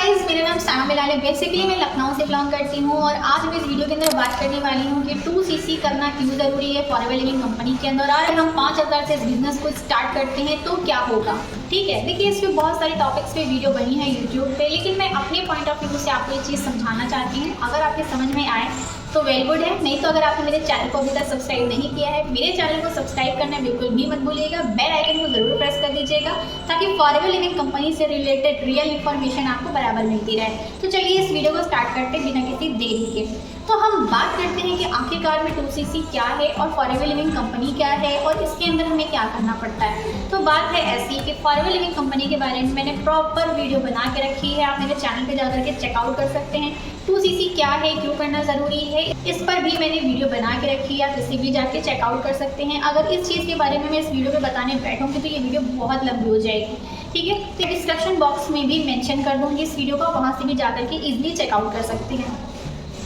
Guys, मेरा नाम सामा बिलाल है। बेसिकली मैं लखनऊ से बिलोंग करती हूँ और आज मैं इस वीडियो के अंदर बात करने वाली हूँ कि 2cc करना क्यों ज़रूरी है फॉरएवर लिविंग कंपनी के अंदर। और हम 5000 से इस बिजनेस को स्टार्ट करते हैं तो क्या होगा। ठीक है, देखिए इस पर बहुत सारे टॉपिक्स पे वीडियो बनी है यूट्यूब पे, लेकिन मैं अपने पॉइंट ऑफ व्यू से आपको ये चीज़ समझाना चाहती हूँ। अगर आपके समझ में आए तो वेल गुड है, नहीं तो अगर आपने मेरे चैनल को अभी तक सब्सक्राइब नहीं किया है, मेरे चैनल को सब्सक्राइब करना बिल्कुल भी मत भूलिएगा। बेल आइकन को जरूर प्रेस कर दीजिएगा ताकि फॉरएवर लिविंग कंपनी से रिलेटेड रियल इन्फॉर्मेशन आपको बराबर मिलती रहे। तो चलिए इस वीडियो को स्टार्ट करते हैं बिना किसी देरी के। तो हम बात करते हैं कि आखिरकार में 2cc क्या है और फॉरएवर लिविंग कंपनी क्या है और इसके अंदर हमें क्या करना पड़ता है। तो बात है ऐसी कि फॉरएवर लिविंग कंपनी के बारे में मैंने प्रॉपर वीडियो बना के रखी है, आप मेरे चैनल पे जाकर के चेकआउट कर सकते हैं। 2cc क्या है, क्यों करना ज़रूरी है, इस पर भी मैंने वीडियो बना के रखी है, आप इसे भी जाके चेकआउट कर सकते हैं। अगर इस चीज़ के बारे में मैं इस वीडियो में बताने बैठूँगी तो ये वीडियो बहुत लंबी हो जाएगी। ठीक है, तो डिस्क्रिप्शन बॉक्स में भी मेंशन कर दूँगी इस वीडियो को, वहाँ से भी जाकर के ईजिली चेकआउट कर सकते हैं।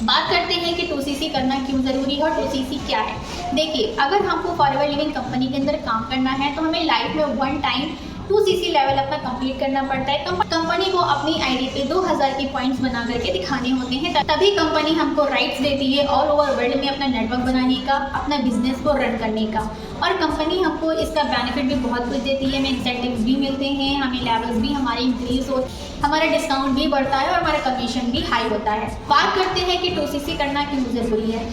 बात करते हैं कि 2cc करना क्यों ज़रूरी है और 2cc क्या है। देखिए, अगर हमको फॉरएवर लिविंग कंपनी के अंदर काम करना है तो हमें लाइफ में वन टाइम 2cc लेवल अपना कंप्लीट करना पड़ता है। कंपनी को अपनी आईडी पे 2000 के पॉइंट्स बना करके दिखाने होते हैं, तभी कंपनी हमको राइट्स देती है ऑल ओवर वर्ल्ड में अपना नेटवर्क बनाने का, अपना बिजनेस को रन करने का। और कंपनी हमको इसका बेनिफिट भी बहुत कुछ देती है, हमें इंसेंटिव्स भी मिलते हैं, हमें लेवल्स भी हमारे इंक्रीज हो, हमारा डिस्काउंट भी बढ़ता है और हमारा कमीशन भी हाई होता है। बात करते हैं कि 2cc करना क्यों ज़रूरी है।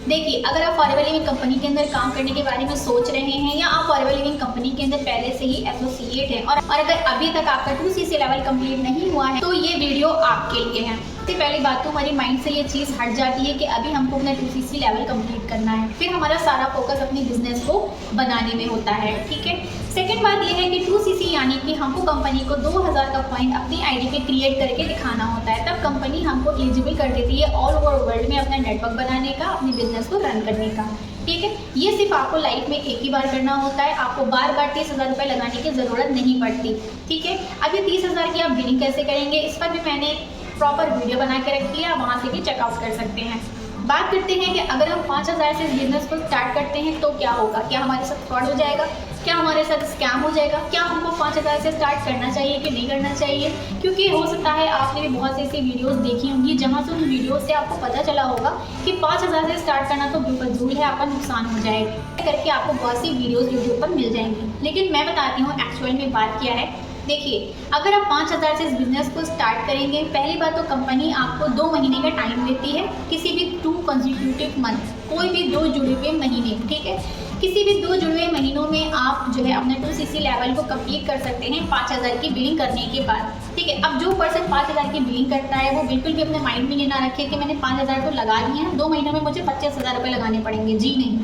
देखिए, अगर आप फॉरएवर लिविंग कंपनी के अंदर काम करने के बारे में सोच रहे हैं या आप फॉरएवर लिविंग कंपनी के अंदर पहले से ही एसोसिएट हैं और अगर अभी तक आपका 2cc लेवल कंप्लीट नहीं हुआ है तो ये वीडियो आपके लिए है। सबसे पहली बात तो हमारी माइंड से ये चीज़ हट जाती है कि अभी हमको अपना 2cc लेवल कंप्लीट करना है, फिर हमारा सारा फोकस अपने बिजनेस को बनाने में होता है। ठीक है, सेकंड बात ये है कि 2cc यानी कि हमको कंपनी को 2000 का पॉइंट अपनी आईडी पे क्रिएट करके दिखाना होता है, तब कंपनी हमको एलिजिबल कर देती है ऑल ओवर वर्ल्ड में अपना नेटवर्क बनाने का, अपने बिजनेस को रन करने का। ठीक है, ये सिर्फ आपको लाइफ में एक ही बार करना होता है, आपको बार बार 30,000 रुपये लगाने की ज़रूरत नहीं पड़ती। ठीक है, अब ये 30,000 की आप बिलिंग कैसे करेंगे, इस पर भी मैंने प्रॉपर वीडियो बना के रखी है, आप वहाँ से भी चेकआउट कर सकते हैं। बात करते हैं कि अगर हम 5000 से इस बिजनेस को स्टार्ट करते हैं तो क्या होगा, क्या हमारे साथ फ्रॉड हो जाएगा, क्या हमारे साथ स्कैम हो जाएगा, क्या हमको 5000 से स्टार्ट करना चाहिए कि नहीं करना चाहिए। क्योंकि हो सकता है आपने भी बहुत सी ऐसी वीडियोस देखी होंगी जहां से उन वीडियोस से आपको पता चला होगा कि 5000 से स्टार्ट करना तो बेफजूल है, आपका नुकसान हो जाएगा करके आपको बहुत सी वीडियोज़ यूट्यूब पर मिल जाएंगी। लेकिन मैं बताती हूँ एक्चुअल में बात क्या है। देखिए, अगर आप 5000 से इस बिज़नेस को स्टार्ट करेंगे, पहली बात तो कंपनी आपको 2 महीने का टाइम देती है, किसी भी 2 कंसेक्यूटिव मंथ, कोई भी 2 जुड़े हुए महीने। ठीक है, किसी भी 2 जुड़े हुए महीनों में आप जो है अपना 2cc लेवल को कंप्लीट कर सकते हैं 5000 की बिलिंग करने के बाद। ठीक है, अब जो पर्सन 5000 की बिलिंग करता है वो बिल्कुल भी अपने माइंड में ये ना रखे कि मैंने 5000 तो लगा लिए हैं, 2 महीनों में मुझे 25,000 रुपये लगाने पड़ेंगे। जी नहीं,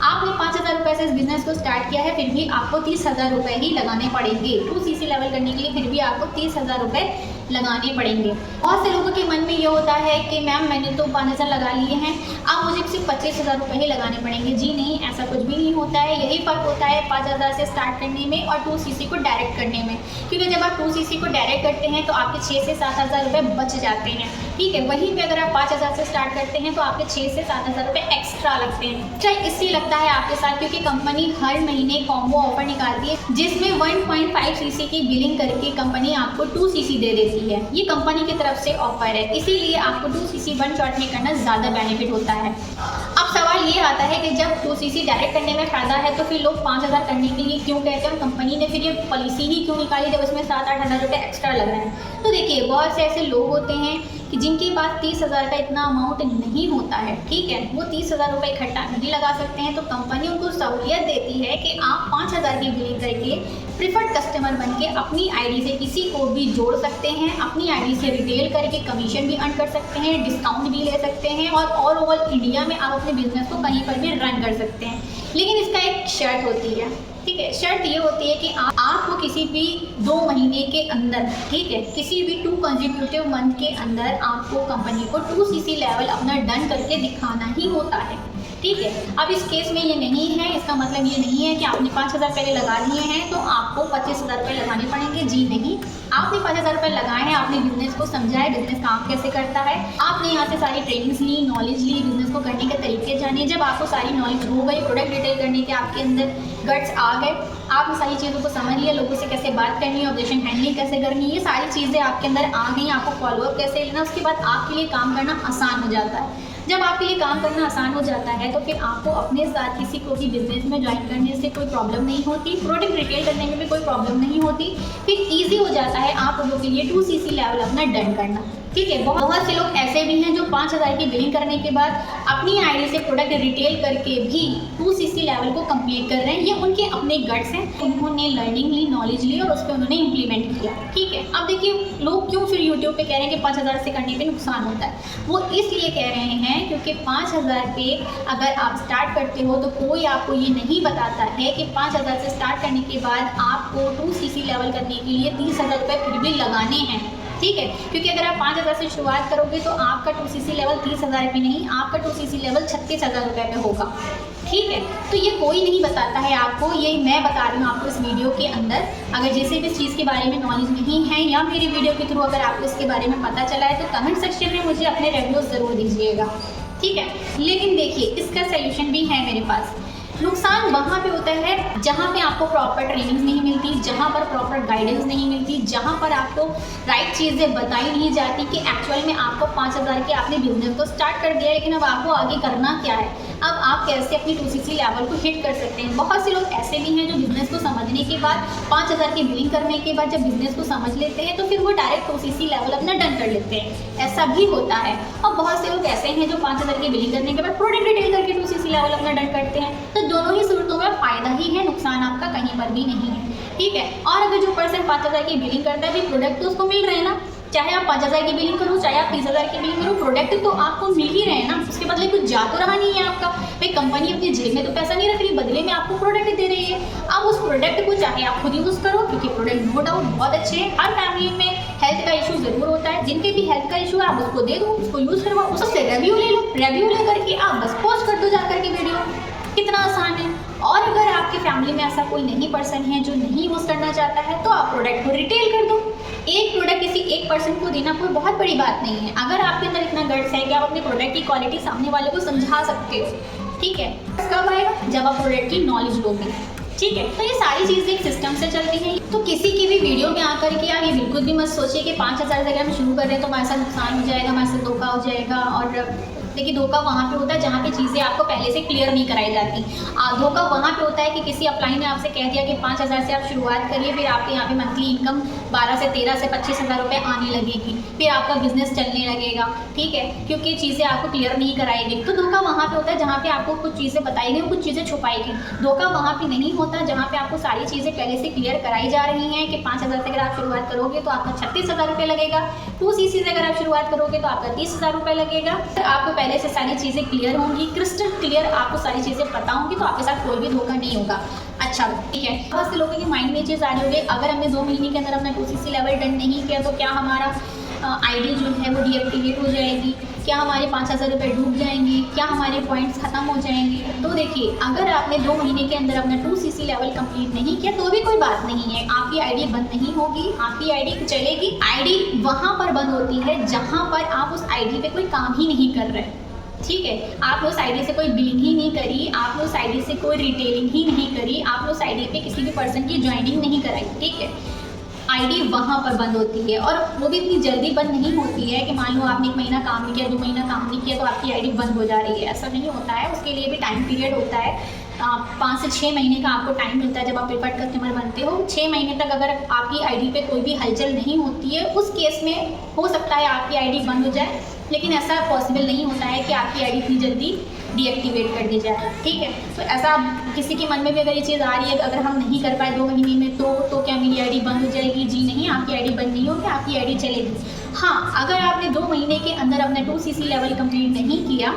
आपने 5000 रुपये से इस बिज़नेस को स्टार्ट किया है, फिर भी आपको 30,000 रुपये ही लगाने पड़ेंगे। 2cc लेवल करने के लिए फिर भी आपको 30,000 रुपये लगाने पड़ेंगे। बहुत से लोगों के मन में ये होता है कि मैम मैंने तो 5000 लगा लिए हैं, अब मुझे सिर्फ 25,000 रुपये ही लगाने पड़ेंगे। जी नहीं, ऐसा कुछ भी नहीं होता है। यही फ़र्क होता है 5000 से स्टार्ट करने में और 2cc को डायरेक्ट करने में। क्योंकि जब आप 2cc को डायरेक्ट करते हैं तो आपके 6 से 7,000 रुपये बच जाते हैं। ठीक है, वहीं पे अगर आप 5000 से स्टार्ट करते हैं तो आपके 6 से 7,000 रुपये एक्स्ट्रा लगते हैं। अच्छा, इसलिए लगता है आपके साथ क्योंकि कंपनी हर महीने कॉम्बो ऑफर निकालती है जिसमें 1.5cc की बिलिंग करके कंपनी आपको 2cc दे देती है। ये कंपनी की तरफ से ऑफर है, इसीलिए आपको 2cc वन शॉट में करना ज़्यादा बेनिफिट होता है। अब सवाल ये आता है कि जब 2cc डायरेक्ट करने में फ़ायदा है तो फिर लोग 5000 करने के लिए क्यों कहते हैं, कंपनी ने फिर ये पॉलिसी ही क्यों निकाली जब उसमें 7-8 हज़ार रुपये एक्स्ट्रा लग रहे हैं। तो देखिए, बहुत से ऐसे लोग होते हैं कि जिनके पास 30,000 का इतना अमाउंट नहीं होता है। ठीक है, वो 30,000 रुपये इकट्ठा नहीं लगा सकते हैं, तो कंपनी उनको सहूलियत देती है कि आप 5000 की बिलिंग करके प्रिफर्ड कस्टमर बन के अपनी आईडी से किसी को भी जोड़ सकते हैं, अपनी आईडी से रिटेल करके कमीशन भी अर्न कर सकते हैं, डिस्काउंट भी ले सकते हैं और ऑल ओवर इंडिया में आप अपने बिजनेस को कहीं पर भी रन कर सकते हैं। लेकिन इसका एक शर्त होती है। ठीक है, शर्त ये होती है कि आपको किसी भी 2 महीने के अंदर, ठीक है, किसी भी 2 कंसेक्यूटिव मंथ के अंदर आपको कंपनी को 2cc लेवल अपना डन करके दिखाना ही होता है। ठीक है। अब इस केस में ये नहीं है, इसका मतलब ये नहीं है कि आपने 5,000 पहले लगा दिए हैं तो आपको 25,000 रुपये लगाने पड़ेंगे। जी नहीं, आपने 5,000 रुपये लगाए हैं, आपने बिजनेस को समझा है, बिजनेस काम कैसे करता है, आपने यहाँ से सारी ट्रेनिंग्स ली, नॉलेज ली, बिजनेस को करने के तरीके जाने। जब आपको सारी नॉलेज हो गई, प्रोडक्ट डिटेल करने के आपके अंदर गट्स आ गए, आपने सारी चीज़ों को समझ लिया, लोगों से कैसे बात करनी है, ऑब्जेक्शन हैंडलिंग कैसे करनी है, ये सारी चीज़ें आपके अंदर आ गई, आपको फॉलोअप कैसे लेना, उसके बाद आपके लिए काम करना आसान हो जाता है। जब आपके लिए काम करना आसान हो जाता है तो फिर आपको अपने साथ किसी को भी बिजनेस में ज्वाइन करने से कोई प्रॉब्लम नहीं होती, प्रोडक्ट रिटेल करने में भी कोई प्रॉब्लम नहीं होती। फिर ईजी हो जाता है आप लोगों के लिए 2cc लेवल अपना डन करना। ठीक है, बहुत से लोग ऐसे भी हैं जो 5,000 की बिलिंग करने के बाद अपनी आईडी से प्रोडक्ट रिटेल करके भी 2cc लेवल को कंप्लीट कर रहे हैं। ये उनके अपने गट्स हैं, उन्होंने लर्निंग ली, नॉलेज ली और उस पर उन्होंने इंप्लीमेंट किया। ठीक है, अब देखिए लोग क्यों फिर यूट्यूब पे कह रहे हैं कि 5,000 से करने पे नुकसान होता है। वो इसलिए कह रहे हैं क्योंकि 5,000 पे अगर आप स्टार्ट करते हो तो कोई आपको ये नहीं बताता है कि 5,000 से स्टार्ट करने के बाद आपको 2cc लेवल करने के लिए 30,000 रुपये फिर भी लगाने हैं। ठीक है, क्योंकि अगर आप 5,000 से शुरुआत करोगे तो आपका 2cc लेवल 30,000 पे नहीं, आपका 2cc लेवल 36,000 रुपये पे होगा। ठीक है, तो ये कोई नहीं बताता है आपको, ये मैं बता रही हूँ आपको इस वीडियो के अंदर। अगर जैसे भी इस चीज़ के बारे में नॉलेज नहीं है या मेरी वीडियो के थ्रू अगर आपको इसके बारे में पता चला है तो कमेंट सेक्शन में मुझे अपने रिव्यूज़ ज़रूर दीजिएगा। ठीक है, लेकिन देखिए इसका सल्यूशन भी है मेरे पास। नुकसान वहाँ पे होता है जहाँ पे आपको प्रॉपर ट्रेनिंग नहीं मिलती, जहाँ पर प्रॉपर गाइडेंस नहीं मिलती, जहाँ पर आपको राइट चीज़ें बताई नहीं जाती कि एक्चुअल में आपको 5,000 के आपने बिजनेस को स्टार्ट कर दिया, लेकिन अब आपको आगे करना क्या है, अब आप कैसे अपनी 2cc लेवल को हिट कर सकते हैं। बहुत से लोग ऐसे भी हैं जो बिजनेस को समझने के बाद 5,000 की बिलिंग करने के बाद जब बिजनेस को समझ लेते हैं तो फिर वो डायरेक्ट 2cc लेवल अपना डन कर लेते हैं, ऐसा भी होता है। और बहुत से लोग ऐसे हैं जो 5,000 की बिलिंग करने के बाद प्रोडक्ट डिटेल करके 2cc लेवल अपना डन करते हैं। तो दोनों ही सूरतों में फ़ायदा ही है, नुकसान आपका कहीं पर भी नहीं है। ठीक है, और अगर जो पर्सन 5,000 की बिलिंग करता है भी प्रोडक्ट तो उसको मिल रहे हैं ना, चाहे आप 5,000 की बिलिंग करो चाहे आप 30,000 की बिलिंग करो, प्रोडक्ट तो आपको मिल ही रहे हैं ना, उसके बदले कुछ जा तो रहा नहीं है आपका। भाई कंपनी अपनी जेब में तो पैसा नहीं रख रही, बदले में आपको प्रोडक्ट दे रही है। अब उस प्रोडक्ट को चाहे आप खुद यूज़ करो, क्योंकि प्रोडक्ट नो डाउट बहुत अच्छे हैं। हर फैमिली में हेल्थ का इशू ज़रूर होता है, जिनके भी हेल्थ का इशू है आप उसको दे दो, उसको यूज़ करवाओ, उससे रिव्यू ले लो, रिव्यू ले करके आप बस पोस्ट कर दो जा करके वीडियो, कितना आसान है। और अगर आपकी फैमिली में ऐसा कोई नहीं पर्सन है जो नहीं यूज़ करना चाहता है तो आप प्रोडक्ट को रिटेल कर दो। एक प्रोडक्ट किसी एक पर्सन को देना कोई बहुत बड़ी बात नहीं है, अगर आपके अंदर इतना गट्स है कि आप अपने प्रोडक्ट की क्वालिटी सामने वाले को समझा सकते हो। ठीक है, कब आएगा जब आप प्रोडक्ट की नॉलेज लोगे। ठीक है, तो ये सारी चीज़ें एक सिस्टम से चलती हैं। तो किसी की भी वीडियो में आकर के आप ये बिल्कुल भी मत सोचिए कि 5,000 से अगर हम शुरू कर रहे हैं तो हमारे साथ नुकसान हो जाएगा, हमारे साथ धोखा हो जाएगा। और देखिए धोखा वहाँ पे होता है जहाँ पे चीज़ें आपको पहले से क्लियर नहीं कराई जाती। धोखा वहाँ पे होता है कि किसी अपलाइन ने आपसे कह दिया कि 5,000 से आप शुरुआत करिए, फिर आपके यहाँ पे मंथली इनकम 12 से 13 से 25,000 रुपये आने लगेगी, फिर आपका बिजनेस चलने लगेगा। ठीक है, क्योंकि चीज़ें आपको क्लियर नहीं कराई गई। तो धोखा वहाँ पे होता है जहाँ पे आपको कुछ चीज़ें बताई गई, कुछ चीज़ें छुपाई गई। धोखा वहाँ पे नहीं होता जहाँ पे आपको सारी चीज़ें पहले से क्लियर कराई जा रही हैं कि 5,000 से अगर आप शुरुआत करोगे तो आपका 36,000 रुपये लगेगा, 2cc से अगर आप शुरुआत करोगे तो आपका 30,000 रुपये लगेगा। आपको पहले से सारी चीज़ें क्लियर होंगी, क्रिस्टल क्लियर आपको सारी चीज़ें पता होंगी, तो आपके साथ कोई भी धोखा नहीं होगा। अच्छा ठीक है, बहुत से लोगों के माइंड में चीज़ आ रही होगी, अगर हमने 2 महीने के अंदर अपना 2cc लेवल डन नहीं किया तो क्या हमारा आईडी जो है वो डीएक्टिवेट हो जाएगी, क्या हमारे 5,000 रुपये डूब जाएंगे, क्या हमारे पॉइंट्स खत्म हो जाएंगे। तो देखिए अगर आपने 2 महीने के अंदर अपना 2cc लेवल कंप्लीट नहीं किया तो भी कोई बात नहीं है, आपकी आईडी बंद नहीं होगी, आपकी आईडी चलेगी। आईडी वहाँ पर बंद होती है जहाँ पर आप उस आईडी पे कोई काम ही नहीं कर रहे। ठीक है, आपने उस आईडी से कोई बिलिंग ही नहीं करी, आपने उस आईडी से कोई रिटेलिंग ही नहीं करी, आपने उस आईडी पे किसी भी पर्सन की ज्वाइनिंग नहीं कराई। ठीक है, आईडी वहाँ पर बंद होती है, और वो भी इतनी जल्दी बंद नहीं होती है कि मान लो आपने 1 महीना काम नहीं किया, 2 महीना काम नहीं किया तो आपकी आईडी बंद हो जा रही है, ऐसा नहीं होता है। उसके लिए भी टाइम पीरियड होता है, 5 से 6 महीने का आपको टाइम मिलता है जब आप प्रीफर्ड कस्टमर बनते हो। 6 महीने तक अगर आपकी आईडी पे कोई भी हलचल नहीं होती है, उस केस में हो सकता है आपकी आईडी बंद हो जाए, लेकिन ऐसा पॉसिबल नहीं होता है कि आपकी आईडी इतनी जल्दी डीएक्टिवेट कर दी जाए। ठीक है, तो ऐसा किसी के मन में भी अगर ये चीज़ आ रही है कि अगर हम नहीं कर पाए 2 महीने में तो क्या मेरी आईडी बंद हो जाएगी। जी नहीं, आपकी आईडी बंद नहीं होगी, आपकी आईडी चलेगी। हाँ, अगर आपने 2 महीने के अंदर अपना 2cc लेवल कंप्लीट नहीं किया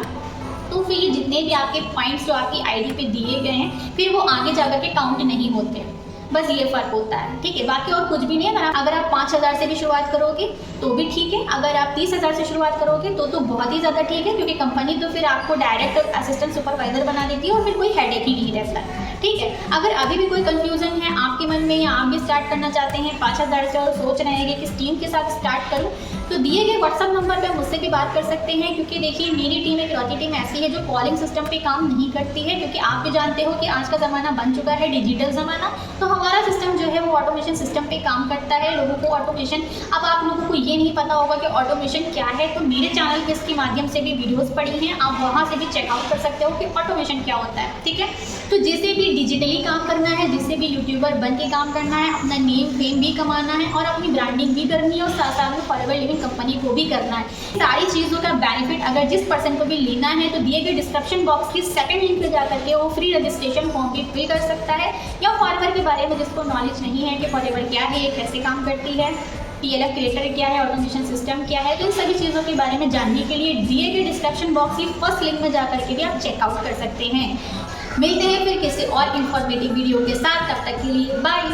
तो फिर ये जितने भी आपके पॉइंट्स जो आपकी आईडी पे दिए गए हैं फिर वो आगे जाकर के काउंट नहीं होते। बस ये फ़र्क होता है, ठीक है। बाकी और कुछ भी नहीं है। अगर आप 5,000 से भी शुरुआत करोगे तो भी ठीक है, अगर आप 30,000 से शुरुआत करोगे तो बहुत ही ज़्यादा ठीक है, क्योंकि कंपनी तो फिर आपको डायरेक्ट असिस्टेंट सुपरवाइजर बना देती है और फिर कोई हेडेक ही नहीं रहता है, ठीक है। अगर अभी भी कोई कंफ्यूजन है आपके मन में या आप भी स्टार्ट करना चाहते हैं 5,000 से और सोच रहे हैं कि किस टीम के साथ स्टार्ट करूं, तो दिए गए व्हाट्सअप नंबर पर मुझसे भी बात कर सकते हैं, क्योंकि देखिए मेरी टीम एक लौती टीम ऐसी है जो कॉलिंग सिस्टम पे काम नहीं करती है, क्योंकि आप भी जानते हो कि आज का ज़माना बन चुका है डिजिटल ज़माना। तो हमारा सिस्टम जो है वो ऑटोमेशन सिस्टम पे काम करता है, लोगों को ऑटोमेशन। अब आप लोगों को ये नहीं पता होगा कि ऑटोमेशन क्या है, तो मेरे चैनल पे इसके माध्यम से भी वीडियोज़ पड़ी हैं, आप वहाँ से भी चेकआउट कर सकते हो कि ऑटोमेशन क्या होता है, ठीक है। तो जिसे भी डिजिटली काम करना है, जिसे भी यूट्यूबर बन के काम करना है, अपना नेम फेम भी कमाना है और अपनी ब्रांडिंग भी करनी है और साथ साथ में फॉरएवर लिविंग कंपनी को भी करना है, सारी चीज़ों का बेनिफिट अगर जिस पर्सन को भी लेना है तो दिए गए डिस्क्रिप्शन बॉक्स की सेकंड लिंक पे जाकर के वो फ्री रजिस्ट्रेशन फॉर्म भी फिल कर सकता है, या फॉरएवर के बारे में जिसको नॉलेज नहीं है कि फॉरएवर क्या है, ये कैसे काम करती है, PLF क्रिएटर क्या है, ऑटोमेशन सिस्टम क्या है, तो इन सभी चीज़ों के बारे में जानने के लिए दिए गए डिस्क्रिप्शन बॉक्स की फर्स्ट लिंक में जाकर के भी आप चेकआउट कर सकते हैं। मिलते हैं फिर किसी और इन्फॉर्मेटिव वीडियो के साथ, तब तक के लिए बाय।